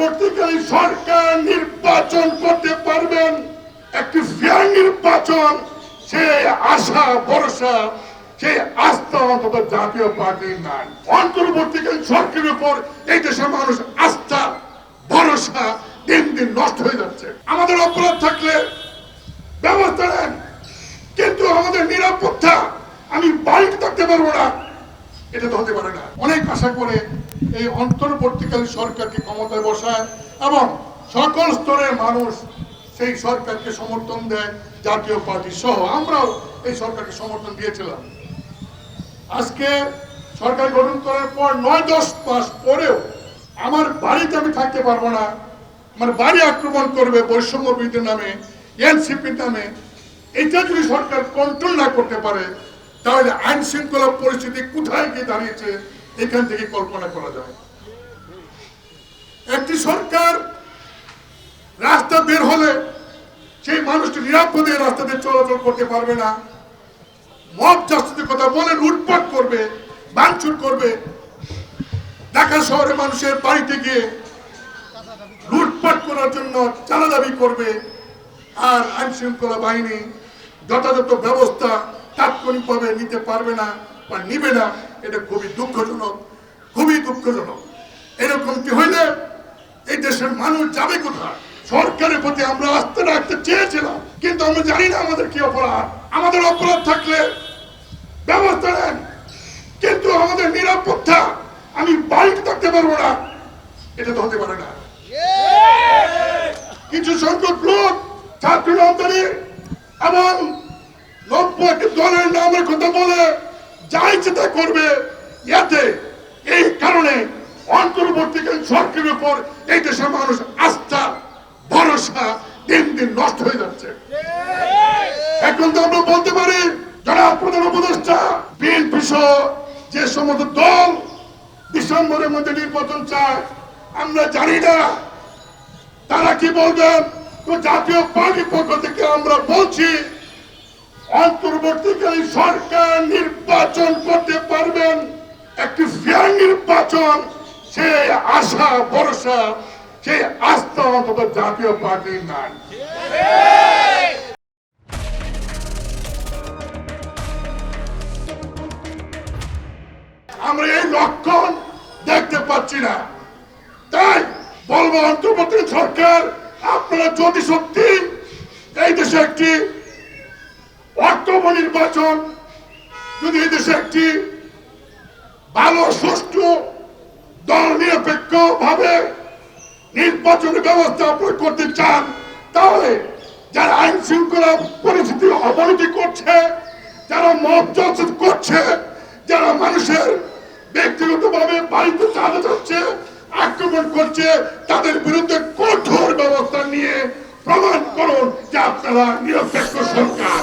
অন্তর্বর্তীকালীন সরকার নির্বাচন করতে পারবেন, একটি ফেয়ার নির্বাচন, সেই আশা ভরসা সেই আস্থা অন্তত জাতীয় পার্টির নাই। অন্তর্বর্তীকালীন সরকারের উপর এই দেশের মানুষ আস্থা ভরসা দিন দিন নষ্ট হয়ে যাচ্ছে। আমাদের অপরাধ থাকলে ব্যবস্থা নেন, কিন্তু আমাদের নিরাপত্তা আমি বাড়িতে থাকতে পারবো না, এটা তো হতে পারে না। অনেক আশা করে এই অন্তর্বর্তীকালীন সরকারকে ক্ষমতায় বসায় এবং সকল স্তরের মানুষ সেই সরকারকে সমর্থন দেয়, জাতীয় পার্টি সহ আমরাও এই সরকারকে সমর্থন দিয়েছিলাম। আজকে সরকার গঠন করার পর 9-10 মাস পরেও আমার বাড়িতে আমি থাকতে পারবো না, আমার বাড়ি আক্রমণ করবে বৈষম্য বিরোধীর নামে, এনসিপির নামে। এটা যদি সরকার কন্ট্রোল না করতে পারে তাহলে আইন শৃঙ্খলা পরিস্থিতি কোথায় গিয়ে দাঁড়িয়েছে এখান থেকে কল্পনা করা যায়। একটি সরকার রাস্তা বের হলে সেই মানুষটি নিরাপদে রাস্তাতে চলাচল করতে পারবে না, মব জাস্টিসের কথা বলে লুটপাট করবে, ভাঙচুর করবে, ঢাকা শহরে মানুষের বাড়িতে গিয়ে লুটপাট করার জন্য চাঁদা দাবি করবে, আর আইন শৃঙ্খলা বাহিনী যথাযথ ব্যবস্থা তাৎক্ষণিকভাবে নিতে পারবে না বা নিবে না। এটা খুবই দুঃখজনক, খুবই দুঃখজনক। এরকমটি হইলে এই দেশের মানুষ যাবে কোথায়? সরকারের প্রতি আমরা আস্থা রাখতে চেয়েছিলাম, কিন্তু আমরা জানি না আমাদের কি অপরাধ। আমাদের অপরাধ থাকলে ব্যবস্থা নেন, কিন্তু আমাদের নিরাপত্তা আমি বাড়িতে থাকতে পারবো না, এটা তো হতে পারে না। কিছু সংখ্যক লোক ছাত্র রাজধানী এবং 90টি দলের নামের কথা বলে যা ইচ্ছে তা করবে। এতে এই কারণে অন্তর্বর্তীকালীন সরকারের উপর এই দেশের মানুষ আস্থা ভরসা দিন দিন নষ্ট হয়ে যাচ্ছে। এখন তো আমরা বলতে পারি যারা প্রধান উপদেষ্টা বিএনপি সহ যে সমস্ত দল ডিসেম্বরের মধ্যে নির্বাচন চায়, আমরা জানি না তারা কি বলবেন। তো জাতীয় পার্টির পক্ষ থেকে আমরা বলছি অন্তর্বর্তীকালীন সরকার নির্বাচন করতে পারবেন, একটি ফেয়ার নির্বাচন, সেই আশা ভরসা সেই আস্থা অন্তত জাতীয় পার্টির নাই। আমরা এই লক্ষণ দেখতে পাচ্ছি না, তাই বলবো অন্তর্বর্তী সরকার আপনারা যদি সত্যি এই দেশে একটি অর্থব নির্বাচন, যদি এই দেশে একটি ভালো সুষ্ঠু দল নিরপেক্ষ ভাবে নির্বাচনের ব্যবস্থা আপনারা করতে চান, তাহলে যারা আইন শৃঙ্খলা পরিস্থিতির অবনতি করছে, যারা মব জলসা করছে, যারা মানুষের ব্যক্তিগতভাবে বাড়িতে চাঁদা যাচ্ছে, আক্রমণ করছে, তাদের বিরুদ্ধে কঠোর ব্যবস্থা নিয়ে প্রমাণ করুন যে আপনারা নিরপেক্ষ সরকার।